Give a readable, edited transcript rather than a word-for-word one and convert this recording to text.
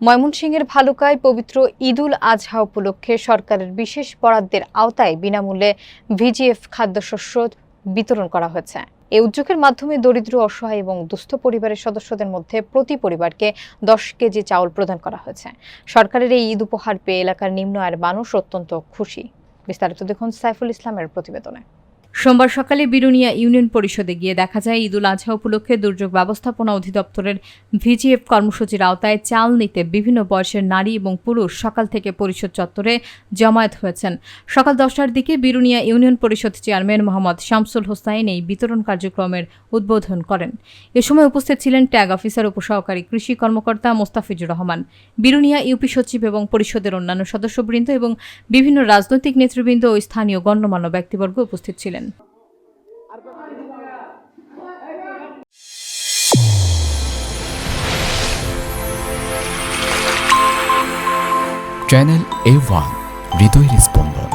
ময়মনসিংহের ভালুকায় পবিত্র ঈদুল আজহা উপলক্ষে সরকারের বিশেষ বরাদ্দের আওতায় বিনামূল্যে ভিজিএফ খাদ্যশস্য বিতরণ করা হয়েছে। এই উদ্যোগের মাধ্যমে দরিদ্র, অসহায় এবং দুস্থ পরিবারের সদস্যদের মধ্যে প্রতি পরিবারকে 10 কেজি চাউল প্রদান করা হয়েছে। সরকারের এই ঈদ উপহার পেয়ে এলাকার নিম্ন আয়ের মানুষ অত্যন্ত খুশি। বিস্তারিত দেখুন সাইফুল ইসলামের প্রতিবেদনে। সোমবার সকালে বিরুনিয়া ইউনিয়ন পরিষদে গিয়ে দেখা যায় ঈদুল আজহা উপলক্ষে দুর্যোগ ব্যবস্থাপনা অধিদপ্তরের ভিজিএফ কর্মসূচির আওতায় চাল নিতে বিভিন্ন বয়সের নারী এবং পুরুষ সকাল থেকে পরিষদ চত্বরে জমায়েত হয়েছেন। সকাল 10টার দিকে বিরুনিয়া ইউনিয়ন পরিষদ চেয়ারম্যান মোহাম্মদ শামসুল হোসাইন এই বিতরণ কার্যক্রমের উদ্বোধন করেন। এ সময় উপস্থিত ছিলেন ট্যাগ অফিসার, উপসহকারী কৃষি কর্মকর্তা মোস্তাফিজুর রহমান, বিরুনিয়া ইউপি সচিব এবং পরিষদের অন্যান্য সদস্যবৃন্দ এবং বিভিন্ন রাজনৈতিক নেতৃবৃন্দ ও স্থানীয় গণ্যমান্য ব্যক্তিবর্গ উপস্থিত ছিলেন। চ্যানেল A1 হৃদয়ের স্পন্দন।